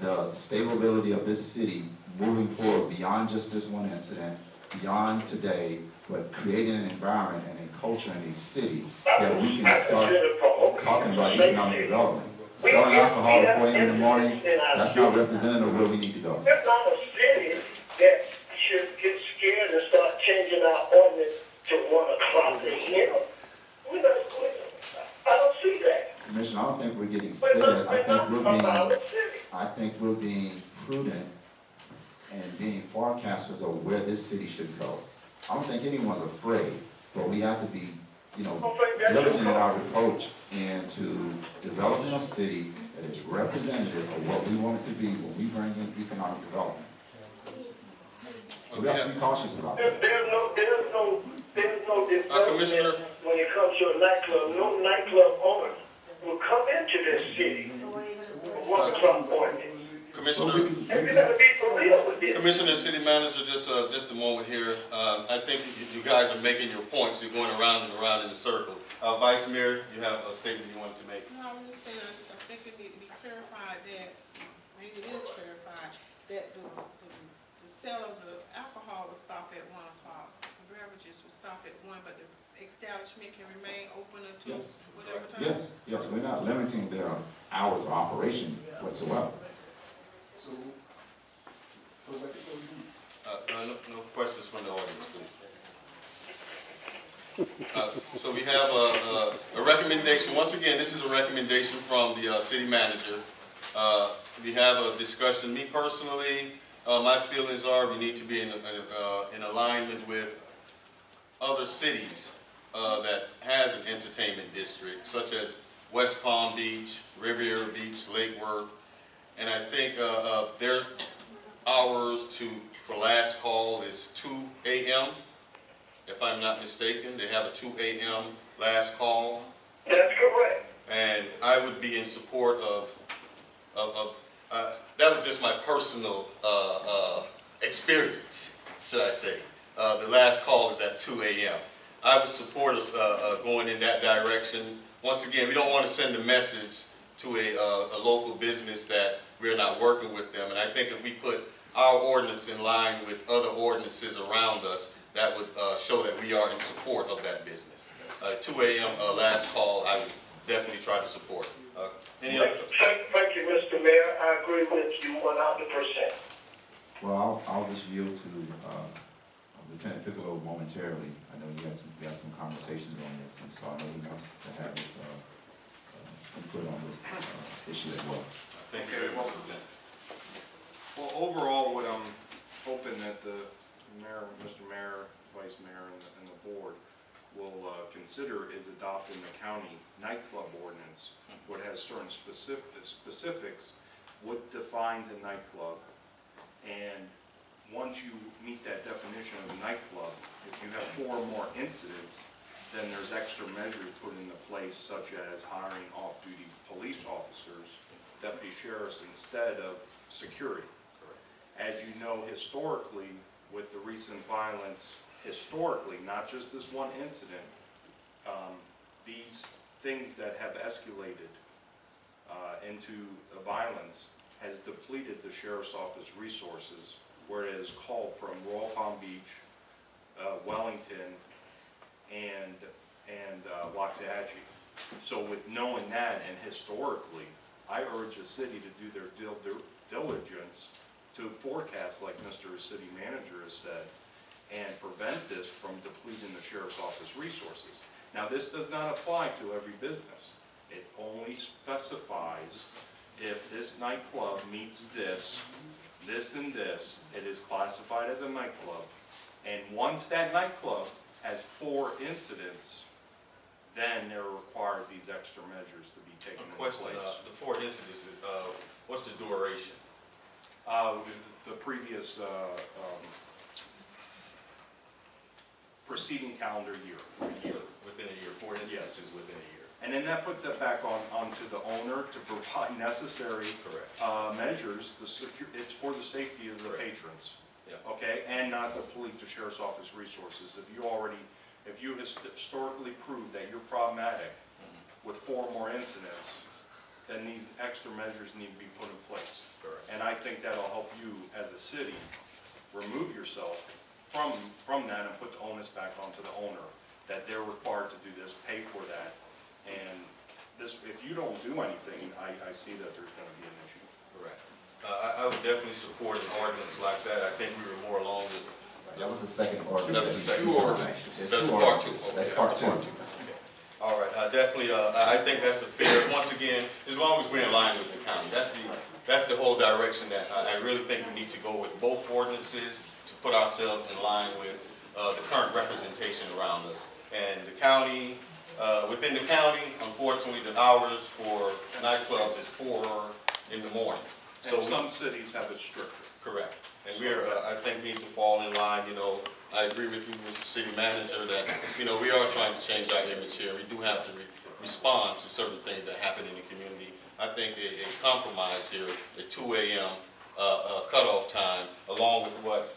the stability of this city moving forward beyond just this one incident, beyond today, but creating an environment and a culture in a city that we can start talking about economic development. Selling alcohol at 4 a.m. in the morning, that's not representative of where we need to go. We're not a city that should get scared and start changing our ordinance to 1 o'clock a.m. I don't see that. Commissioner, I don't think we're getting scared. I think we're being prudent and being forecasters of where this city should go. I don't think anyone's afraid, but we have to be, diligent in our approach into developing a city that is representative of what we want it to be when we bring in economic development. So we have to be cautious about that. There's no development Commissioner, when it comes to a nightclub. No nightclub owner will come into this city with 1 o'clock ordinance. Commissioner, And we gotta be for real with this. Commissioner and City Manager, just a moment here. I think you guys are making your points. You're going around and around in a circle. Vice Mayor, you have a statement you wanted to make. No, I was just saying, I think it need to be clarified that, maybe it is clarified, that the sale of the alcohol will stop at 1 o'clock. The beverages will stop at 1, but the establishment can remain open until whatever time? Yes, we're not limiting their hours of operation whatsoever. No questions from the audience, please. So we have a recommendation. Once again, this is a recommendation from the city manager. We have a discussion. Me personally, my feelings are we need to be in alignment with other cities that has an entertainment district, such as West Palm Beach, Riviera Beach, Lake Worth, and I think their hours for last call is 2 a.m. If I'm not mistaken, they have a 2 a.m. last call. That's correct. And I would be in support of that was just my personal experience, should I say. The last call is at 2 a.m. I would support us going in that direction. Once again, we don't want to send a message to a local business that we're not working with them. And I think if we put our ordinance in line with other ordinances around us, that would show that we are in support of that business. 2 a.m. Last call, I would definitely try to support. Any other? Thank you, Mr. Mayor. I agree with you 100%. Well, I'll just yield to Lieutenant Piccolo momentarily. I know we had some conversations on this, and so I know he wants to have his input on this issue as well. Thank you very much, Lieutenant. Well, overall, what I'm hoping that the mayor, Mr. Mayor, Vice Mayor, and the board will consider is adopting the county nightclub ordinance, what has certain specifics, what defines a nightclub, and once you meet that definition of a nightclub, if you have 4 or more incidents, then there's extra measures put into place, such as hiring off-duty police officers, deputy sheriffs, instead of security. As you know, historically, with the recent violence, historically, not just this one incident, these things that have escalated into violence has depleted the sheriff's office resources, where it has called from Royal Palm Beach, Wellington, and Waxahachie. So with knowing that, and historically, I urge the city to do their due diligence to forecast, like Mr. City Manager has said, and prevent this from depleting the sheriff's office resources. Now, this does not apply to every business. It only specifies if this nightclub meets this, and this, it is classified as a nightclub. And once that nightclub has 4 incidents, then they're required these extra measures to be taken into place. The 4 incidents, what's the duration? The previous preceding calendar year. Within a year, 4 instances within a year. And then that puts it back onto the owner to provide necessary measures to secure. It's for the safety of the patrons. Yeah. Okay, and not deplete the sheriff's office resources. If you historically prove that you're problematic with 4 more incidents, then these extra measures need to be put in place. Correct. And think that'll help you as a city remove yourself from that and put the onus back onto the owner, that they're required to do this, pay for that. And this, if you don't do anything, I see that there's gonna be an issue. Correct. I would definitely support an ordinance like that. I think we were more along the. That was the second ordinance. That was the second ordinance. It's That's two part ordinances. two. That's Okay, part that's two. part two. All right, definitely, I think that's a fair, once again, as long as we're in line with the county. That's the whole direction that I really think we need to go with both ordinances to put ourselves in line with the current representation around us. And the county, within the county, unfortunately, the hours for nightclubs is 4 in the morning. And some cities have it stricter. Correct. And we're, I think, need to fall in line, you know. I agree with you, Mr. City Manager, that, you know, we are trying to change our image here. We do have to respond to certain things that happen in the community. I think a compromise here, a 2 a.m. Cutoff time, along with what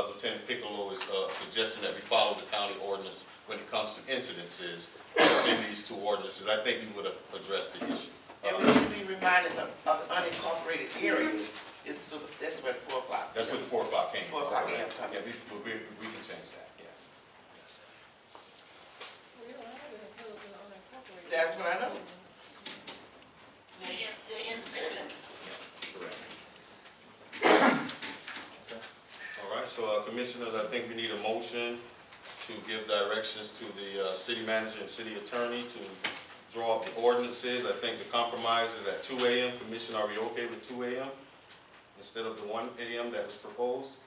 Lieutenant Piccolo is suggesting, that we follow the county ordinance when it comes to incidences in these 2 ordinances, I think we would have addressed the issue. And we need to be reminded of the unincorporated areas. That's where the 4 o'clock. That's where the 4 o'clock came from. 4 o'clock right? AM coming. Yeah, we can change that, yes. Yes. We don't have it in Phillips and unincorporated. That's what I know. They're in citizens. Correct. All right, so Commissioners, I think we need a motion to give directions to the city manager and city attorney to draw up the ordinances. I think the compromise is at 2 a.m. Commissioner, are we okay with 2 a.m. instead of the 1 a.m. that was proposed?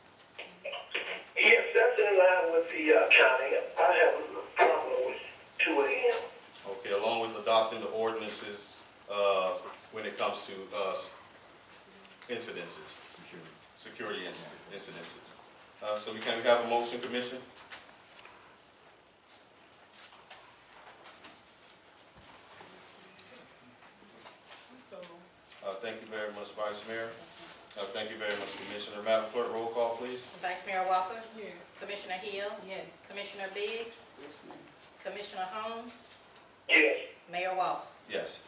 Yes, that's in line with the county. I have a problem with 2 a.m. Okay, along with adopting the ordinances when it comes to incidences, security incidences. So we can have a motion, Commission? So, Thank you very much, Vice Mayor. Thank you very much, Commissioner. Madam Clerk, roll call, please. Vice Mayor Walker, yes. Commissioner Hill. Yes. Commissioner Biggs, Yes, ma'am. Commissioner Holmes, Yes. Mayor Wallace. Yes.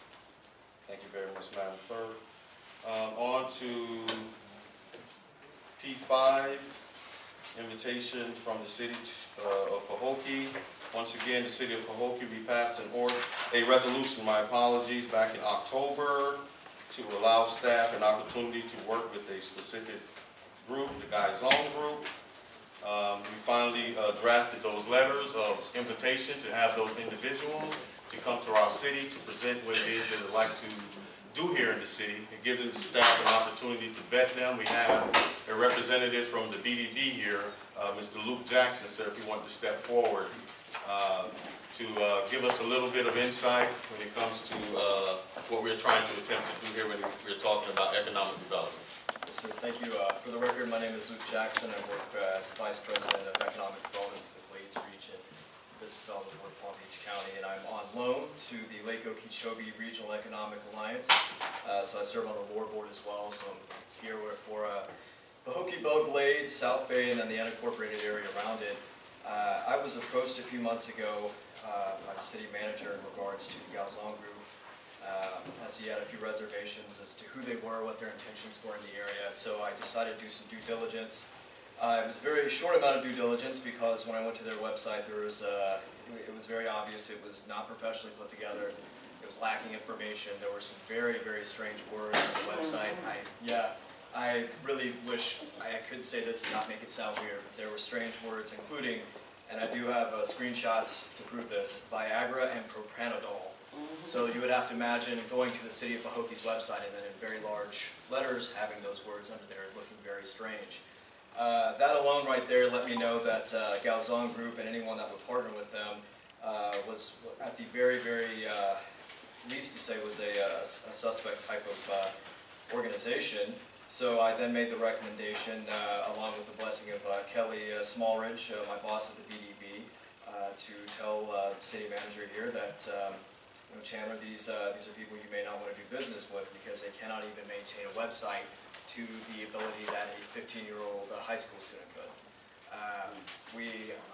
Thank you very much, Madam Clerk. On to P5, invitation from the city of Pahokee. Once again, the city of Pahokee, we passed a resolution, my apologies, back in October to allow staff an opportunity to work with a specific group, the Guys On Group. We finally drafted those letters of invitation to have those individuals to come to our city to present what it is they would like to do here in the city. It gives the staff an opportunity to vet them. We have a representative from the BDB here, Mr. Luke Jackson, sir, if you want to step forward to give us a little bit of insight when it comes to what we're trying to attempt to do here when we're talking about economic development. Yes, sir. Thank you. For the record, my name is Luke Jackson. I work as Vice President of Economic Development for the Glades Region, Business Development Board of Palm Beach County, and I'm on loan to the Lake Okeechobee Regional Economic Alliance. So I serve on the lower board as well, so I'm here for Pahokee, Belle Glades, South Bay, and then the unincorporated area around it. I was approached a few months ago by the city manager in regards to the Galzon Group, as he had a few reservations as to who they were, what their intentions were in the area. So I decided to do some due diligence. It was a very short amount of due diligence because when I went to their website, there was it was very obvious it was not professionally put together. It was lacking information. There were some very, very strange words on the website. I really wish I could say this and not make it sound weird. There were strange words, including, and I do have screenshots to prove this, Viagra and propranolol. So you would have to imagine going to the city of Pahokee's website and then in very large letters having those words under there looking very strange. That alone right there let me know that Galzon Group and anyone that would partner with them was at the very, very least to say was a suspect type of organization. So I then made the recommendation, along with the blessing of Kelly Smallridge, my boss at the BDB, to tell the city manager here that Chandler, these are people you may not want to do business with because they cannot even maintain a website to the ability that a 15-year-old high school student could.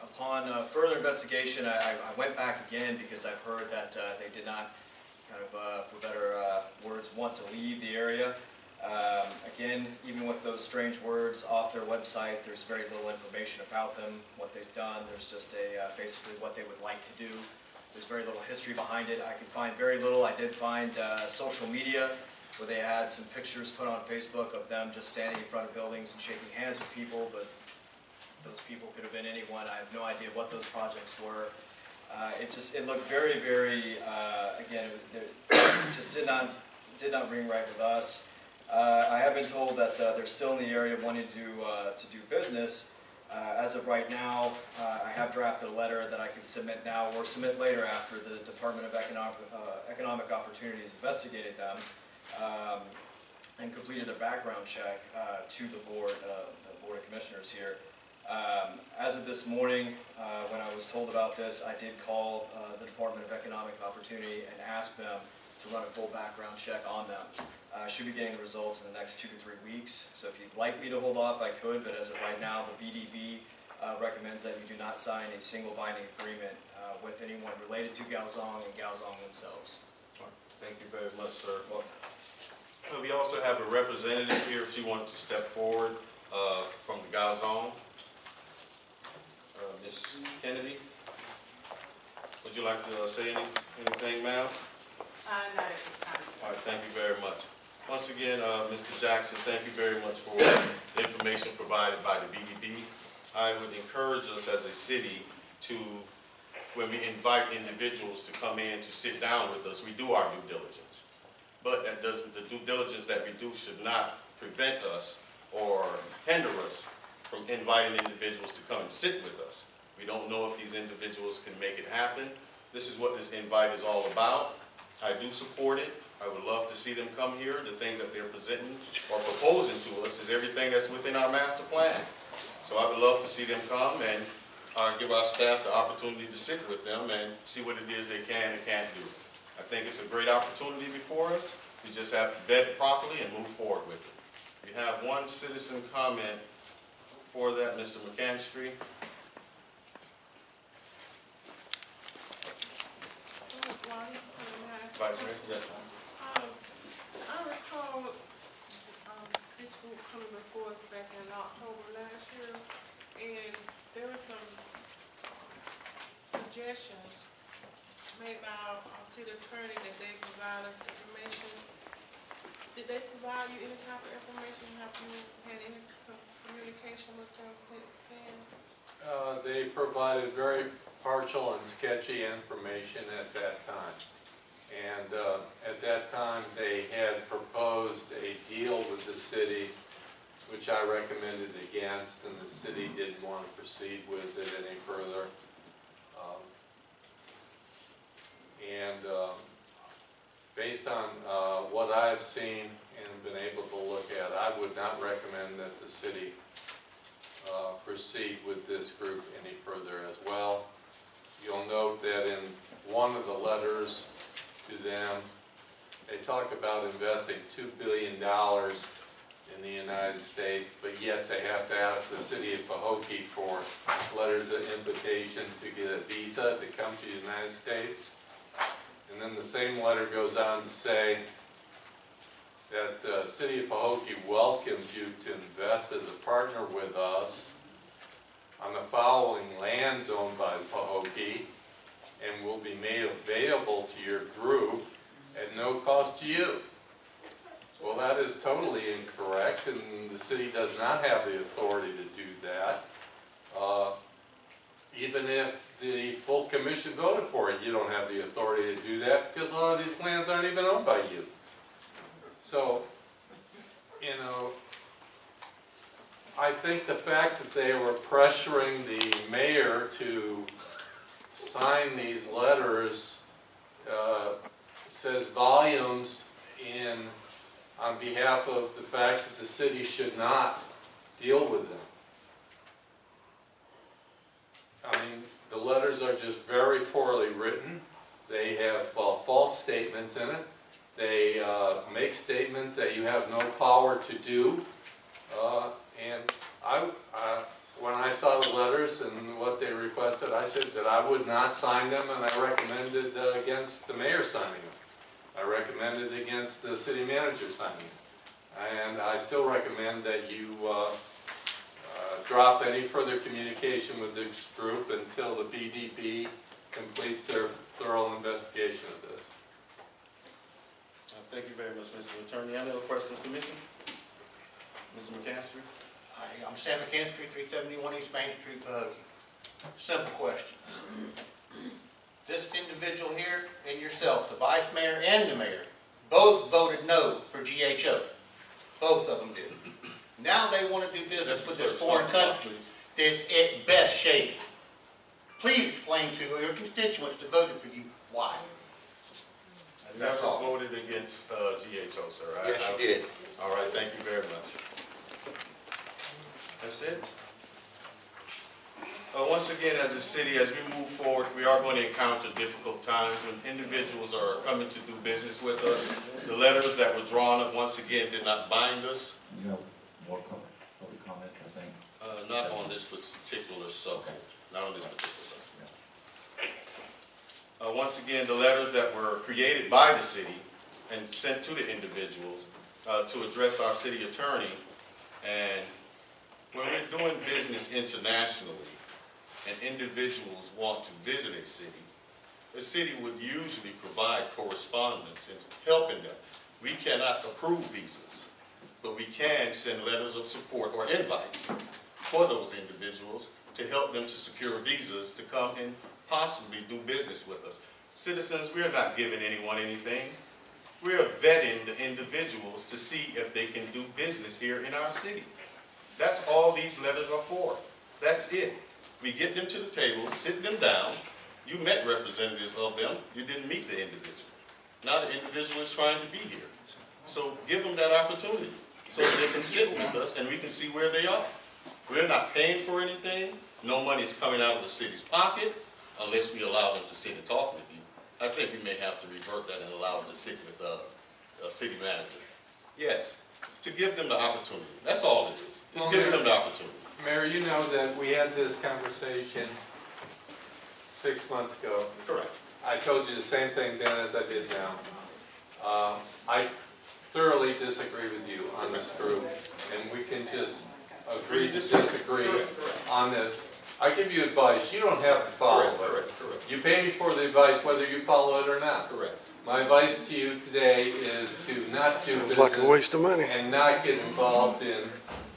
Upon further investigation, I went back again because I've heard that they did not, kind of, for better words, want to leave the area. Again, even with those strange words off their website, there's very little information about them, what they've done. There's just basically what they would like to do. There's very little history behind it. I could find very little. I did find social media where they had some pictures put on Facebook of them just standing in front of buildings and shaking hands with people, but those people could have been anyone. I have no idea what those projects were. It looked very, very, again, it just did not ring right with us. I have been told that they're still in the area wanting to do business. As of right now, I have drafted a letter that I can submit now or submit later after the Department of Economic Opportunities investigated them and completed a background check to the Board of Commissioners here. As of this morning, when I was told about this, I did call the Department of Economic Opportunity and ask them to run a full background check on them. I should be getting the results in the next 2 to 3 weeks, so if you'd like me to hold off, I could, but as of right now, the BDB recommends that you do not sign a single binding agreement with anyone related to Gaozong and Gaozong themselves. Thank you very much, sir. Well, we also have a representative here, if she wants to step forward from the Gaozong. Ms. Kennedy, would you like to say anything, ma'am? Not at this time. All right, thank you very much. Once again, Mr. Jackson, thank you very much for the information provided by the BDB. I would encourage us as a city to, when we invite individuals to come in to sit down with us, we do our due diligence. But that doesn't, the due diligence that we do should not prevent us or hinder us from inviting individuals to come and sit with us. We don't know if these individuals can make it happen. This is what this invite is all about. I do support it. I would love to see them come here. The things that they're presenting or proposing to us is everything that's within our master plan. So I would love to see them come and give our staff the opportunity to sit with them and see what it is they can and can't do. I think it's a great opportunity before us. We just have to vet it properly and move forward with it. We have one citizen comment for that, Mr. McCanstry. Vice Mayor? Yes, ma'am. I recall this group coming before us back in October last year, and there were some suggestions made by our city attorney that they provide us information. Did they provide you any type of information? Have you had any communication with them since then? They provided very partial and sketchy information at that time. And at that time, they had proposed a deal with the city, which I recommended against, and the city didn't want to proceed with it any further. Based on what I've seen and been able to look at, I would not recommend that the city proceed with this group any further as well. You'll note that in one of the letters to them, they talk about investing $2 billion in the United States, but yet they have to ask the city of Pahokee for letters of invitation to get a visa to come to the United States. And then the same letter goes on to say that the city of Pahokee welcomes you to invest as a partner with us on the following lands owned by Pahokee, and will be made available to your group at no cost to you. Well, that is totally incorrect, and the city does not have the authority to do that. Even if the full commission voted for it, you don't have the authority to do that because a lot of these lands aren't even owned by you. So, you know, I think the fact that they were pressuring the mayor to sign these letters says volumes on behalf of the fact that the city should not deal with them. I mean, the letters are just very poorly written. They have false statements in it. They make statements that you have no power to do. And when I saw the letters and what they requested, I said that I would not sign them, and I recommended against the mayor signing them. I recommended against the city manager signing them. And I still recommend that you drop any further communication with this group until the BDP completes their thorough investigation of this. Thank you very much, Mr. Attorney. Any other questions, Commission? Mr. McCaskey? Hi, I'm Sam McKinstry, 371 East Main Street, Pahokee. Simple question. This individual here and yourself, the vice mayor and the mayor, both voted no for GHO. Both of them did. Now they want to do business with this foreign country that's at best shape. Please explain to your constituents that voted for you why. I never voted against GHO, sir. Yes, you did. All right, thank you very much. That's it. Once again, as a city, as we move forward, we are going to encounter difficult times when individuals are coming to do business with us. The letters that were drawn up, once again, did not bind us. You have more public comments, I think? Not on this particular subject, not on this particular subject. Once again, the letters that were created by the city and sent to the individuals to address our city attorney. And when we're doing business internationally and individuals want to visit a city, the city would usually provide correspondence in helping them. We cannot approve visas, but we can send letters of support or invites for those individuals to help them to secure visas to come and possibly do business with us. Citizens, we are not giving anyone anything. We are vetting the individuals to see if they can do business here in our city. That's all these letters are for. That's it. We get them to the table, sit them down. You met representatives of them. You didn't meet the individual. Now the individual is trying to be here. So give them that opportunity so that they can sit with us and we can see where they are. We're not paying for anything. No money's coming out of the city's pocket unless we allow them to sit and talk with you. I think we may have to revert that and allow them to sit with the city manager. Yes, to give them the opportunity. That's all it is. It's giving them the opportunity. Mayor, you know that we had this conversation 6 months ago. Correct. I told you the same thing then as I did now. I thoroughly disagree with you on this group, and we can just agree to disagree on this. I give you advice, you don't have to follow it. Correct. You pay me for the advice whether you follow it or not. Correct. My advice to you today is to not do Sounds like a waste of money. and not get involved in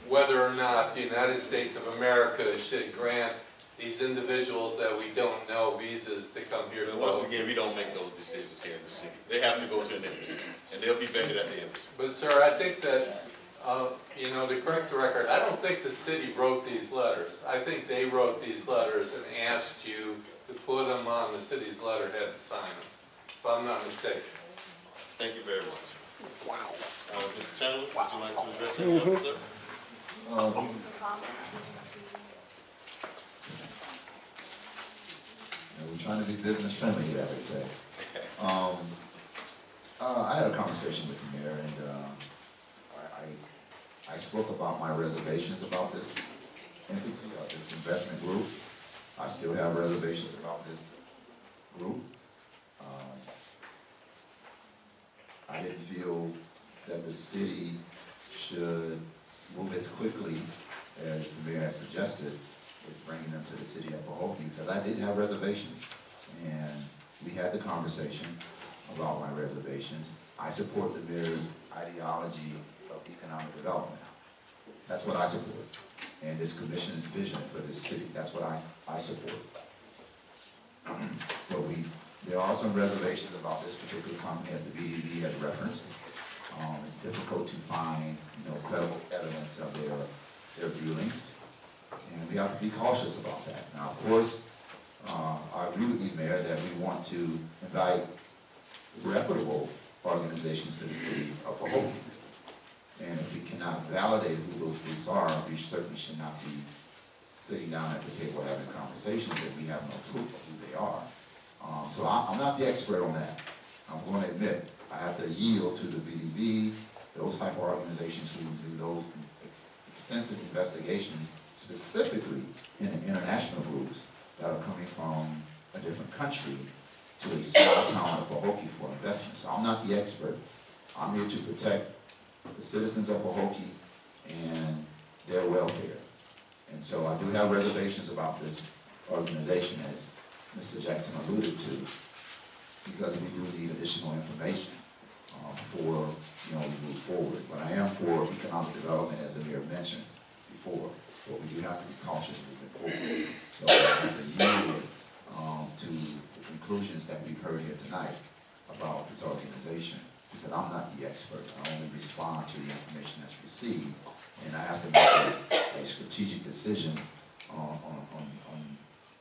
whether or not the United States of America should grant these individuals that we don't know visas to come here to But once vote. again, we don't make those decisions here in the city. They have to go to an embassy, and they'll be vetted at the embassy. But sir, I think that, to correct the record, I don't think the city wrote these letters. I think they wrote these letters and asked you to put them on the city's letterhead and sign them, if I'm not mistaken. Thank you very much. Wow. Mr. Chandler, would you like to address anything, sir? We're trying to be business friendly here, as they say. I had a conversation with the mayor, and I spoke about my reservations about this entity, this investment group. I still have reservations about this group. I didn't feel that the city should move as quickly as the mayor has suggested with bringing them to the city of Pahokee, because I did have reservations. And we had the conversation about my reservations. I support the mayor's ideology of economic development. That's what I support. And this commission's vision for this city, that's what I support. But there are some reservations about this particular company, as the BDB has referenced. It's difficult to find, credible evidence of their dealings. And we have to be cautious about that. Now, of course, I agree with you, Mayor, that we want to invite reputable organizations to the city of Pahokee. And if we cannot validate who those groups are, we certainly should not be sitting down at the table having conversations if we have no proof of who they are. So I'm not the expert on that. I'm going to admit, I have to yield to the BDB, those type of organizations who do those extensive investigations, specifically in international groups that are coming from a different country to a small town of Pahokee for investment. So I'm not the expert. I'm here to protect the citizens of Pahokee and their welfare. And so I do have reservations about this organization, as Mr. Jackson alluded to, because we do need additional information before, we move forward. But I am for economic development, as the mayor mentioned before, but we do have to be cautious moving forward. So I have to yield to the conclusions that we've heard here tonight about this organization, because I'm not the expert. I only respond to the information that's received, and I have to make a strategic decision on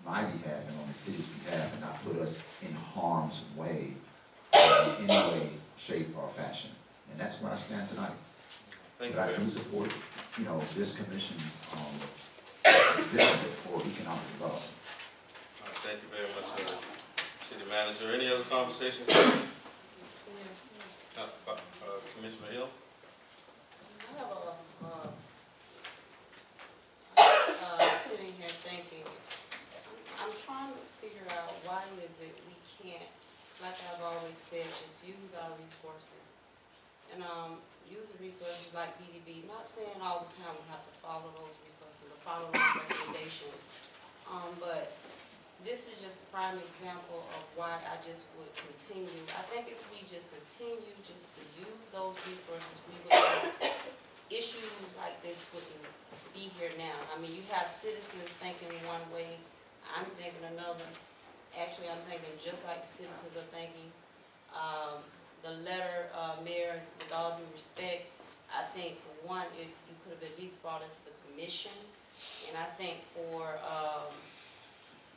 my behalf and on the city's behalf, and not put us in harm's way in any way, shape, or fashion. And that's where I stand tonight. Thank you, But I Mayor. do support, this commission's vision for economic development. All right, thank you very much, City Manager. Any other conversation? Commissioner Hill? I have sitting here thinking, I'm trying to figure out why is it we can't, like I've always said, just use our resources. And, use the resources like BDB, not saying all the time we have to follow those resources or follow those recommendations. But this is just a prime example of why I just would continue. I think if we just continue just to use those resources, we would have issues like this wouldn't be here now. I mean, you have citizens thinking one way, I'm thinking another. Actually, I'm thinking just like the citizens are thinking. The letter, Mayor, with all due respect, I think for one, you could have at least brought it to the commission. And I think for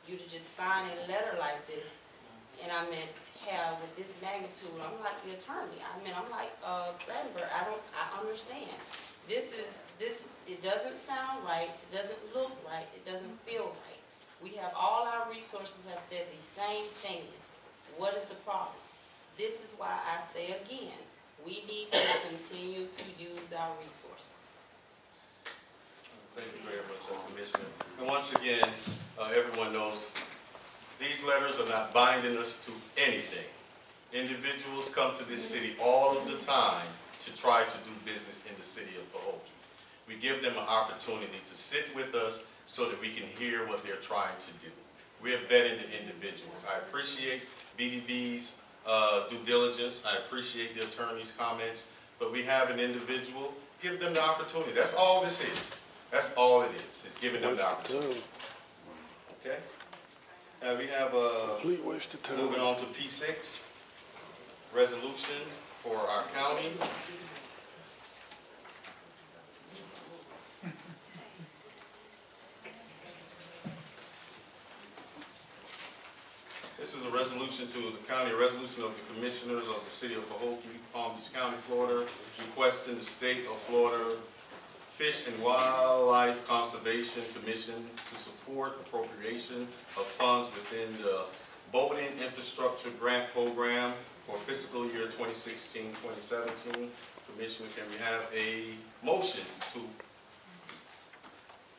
you to just sign a letter like this, and I mean, have with this magnitude, I'm like the attorney. I mean, I'm like Brandenburg. I understand. It doesn't sound right. It doesn't look right. It doesn't feel right. We have all our resources have said the same thing. What is the problem? This is why I say again, we need to continue to use our resources. Thank you very much, Commissioner. And once again, everyone knows these letters are not binding us to anything. Individuals come to this city all of the time to try to do business in the city of Pahokee. We give them an opportunity to sit with us so that we can hear what they're trying to do. We are vetting the individuals. I appreciate BDB's due diligence. I appreciate the attorney's comments, but we have an individual, give them the opportunity. That's all this is. That's all it is. It's giving them the opportunity. Okay? We have moving on to P6, resolution for our county. This is a resolution to the county, a resolution of the commissioners of the city of Pahokee, Palm Beach County, Florida, requesting the state of Florida Fish and Wildlife Conservation Commission to support appropriation of funds within the boating infrastructure grant program for fiscal year 2016-2017. Commissioner, can we have a motion to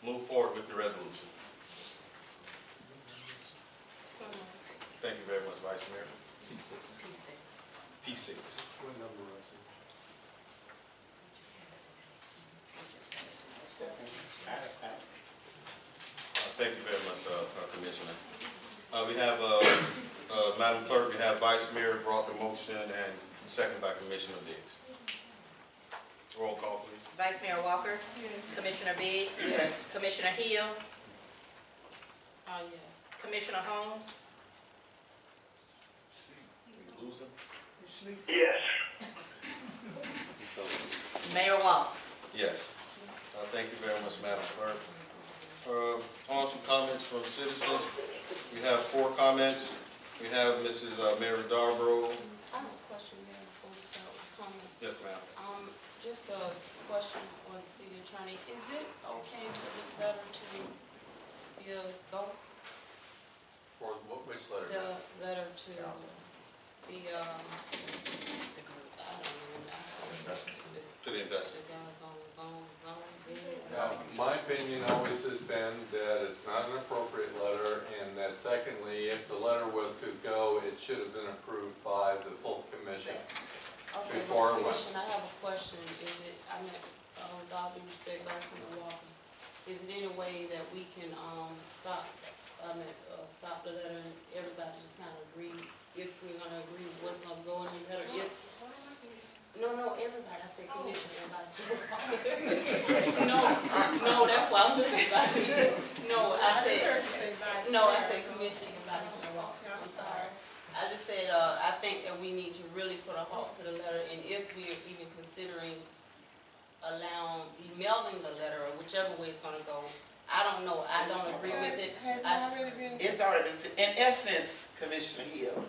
move forward with the resolution? Thank you very much, Vice Mayor. P6. P6. What number is it? Thank you very much, Commissioner. We have, Madam Clerk, we have Vice Mayor brought the motion and second by Commissioner Biggs. Roll call, please. Vice Mayor Walker? Commissioner Biggs? Yes. Commissioner Hill? Yes. Commissioner Holmes? Lose him? Yes. Mayor Waltz? Yes. Thank you very much, Madam Clerk. On to comments from citizens. We have 4 comments. We have Mrs. Mary Darborough. I have a question here before we start with comments. Yes, ma'am. Just a question for the city attorney. Is it okay for this letter to be a go? For which letter? The letter to the, I don't even know. To the investment. The guy's on his own bid. My opinion always has been that it's not an appropriate letter, and that secondly, if the letter was to go, it should have been approved by the full commission. Okay, before it went. Commissioner, I have a question. Is it, I mean, with all due respect, Vice-Mayor Walker, is it any way that we can, stop the letter and everybody just kind of agree, if we're gonna agree what's gonna go in the letter, if, no, everybody, I said Commissioner, everybody said. No, that's why I'm looking at you. No, I said Commissioner, Vice-Mayor Walker, I'm sorry. I just said, I think that we need to really put a halt to the letter, and if we're even considering mailing the letter, or whichever way it's gonna go, I don't know, I don't agree with it. Has it already been? It's already been said. In essence, Commissioner Hill,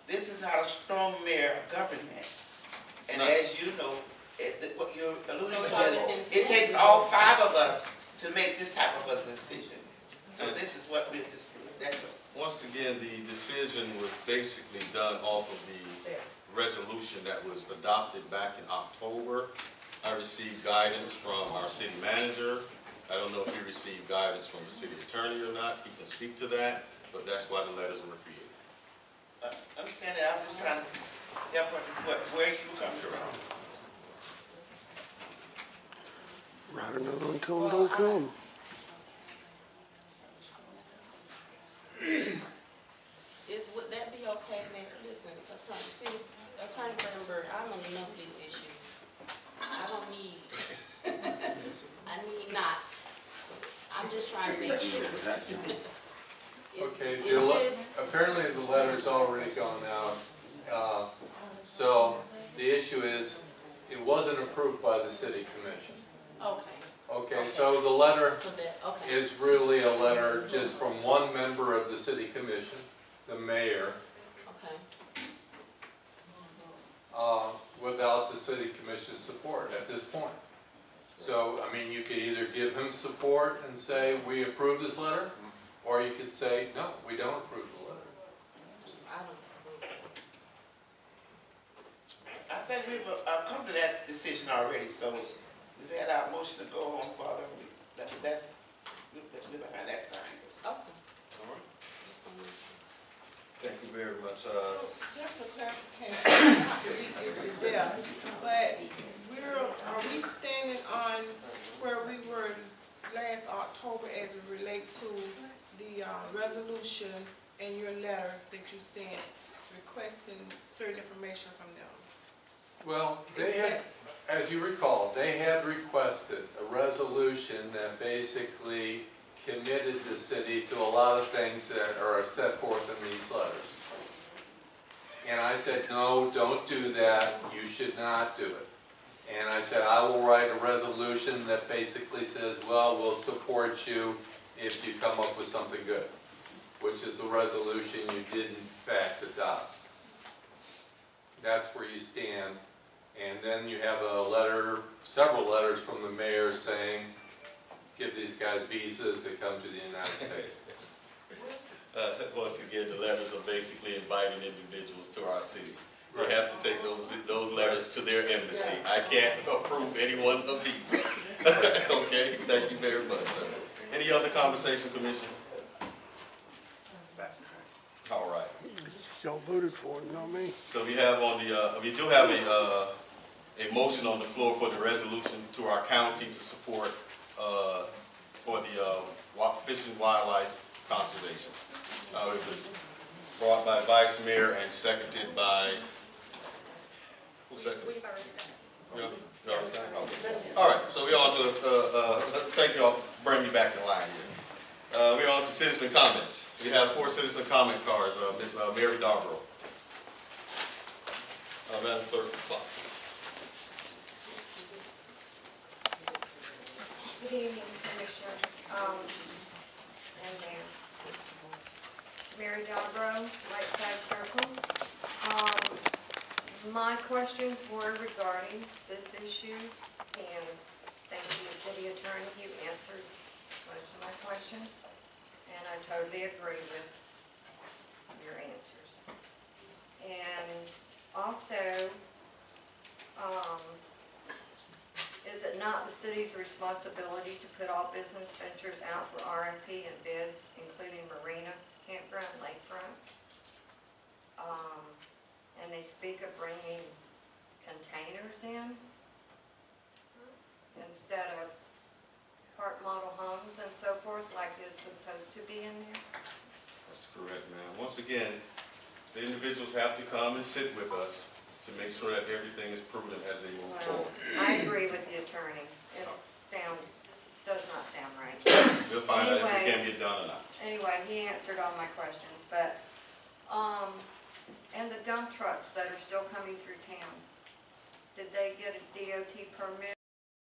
this is not a strong mayor of government. And not. as you know, what you're alluding So it's to already is, been it said. takes all 5 of us to make this type of a decision. So this is what we're just, that's what. Once again, the decision was basically done off of the resolution that was adopted back in October. I received guidance from our city manager. I don't know if he received guidance from the city attorney or not. He can speak to that, but that's why the letters were created. Understand that, I'm just trying to help where you come from. Riding out on come, don't come. Would that be okay, Mayor? Listen, Attorney Brandenburg, I'm on enough of this issue. I don't need, I need not. I'm just trying to make sure. Okay, Is this, apparently the letter's already gone out. So the issue is, it wasn't approved by the city commission. okay, Okay, so the letter so that, okay, is really a letter just from one member of the city commission, the mayor, okay. without the city commission's support at this point. So, I mean, you could either give him support and say, we approve this letter, or you could say, no, we don't approve the letter. I don't approve. I think we've come to that decision already, so we've had our motion to go on further. That's, we're behind, that's fine. Okay. All right. Just wanna make sure. Thank you very much. So, just for clarification, not to beat this to death, but are we standing on where we were last October as it relates to the resolution and your letter that you sent requesting certain information from them? Well, they had, as you recall, they had requested a resolution that basically committed the city to a lot of things that are set forth in these letters. And I said, no, don't do that, you should not do it. And I said, I will write a resolution that basically says, well, we'll support you if you come up with something good, which is a resolution you did in fact adopt. That's where you stand. And then you have a letter, several letters from the mayor saying, give these guys visas to come to the United States. Once again, the letters are basically inviting individuals to our city. They have to take those letters to their embassy. I can't approve anyone of these. Okay, thank you very much, sir. Any other conversation, Commissioner? All right. Y'all voted for it, not me. So we have on the, we do have a motion on the floor for the resolution to our county to support, for the Fish and Wildlife Conservation. It was brought by Vice Mayor and seconded by, who seconded? Yeah, yeah, okay. All right, so we're on to, thank you all for bringing me back to line here. We're on to citizen comments. We have 4 citizen comment cards. Ms. Mary Darborough. Madam Clerk, clock. Good evening, Commissioners, and Mayor. Mary Darborough, Lakeside Circle. My questions were regarding this issue, and thank you, City Attorney, you answered most of my questions, and I totally agree with your answers. And also, is it not the city's responsibility to put all business ventures out for RFP and bids, including marina, campground, lakefront? And they speak of bringing containers in instead of part model homes and so forth like is supposed to be in there? That's correct, ma'am. Once again, the individuals have to come and sit with us to make sure that everything is prudent as they move Well, forward. I agree with the attorney. It does not sound right. We'll find out if Anyway. it can get done or not. Anyway, he answered all my questions, but, and the dump trucks that are still coming through town, did they get a DOT permit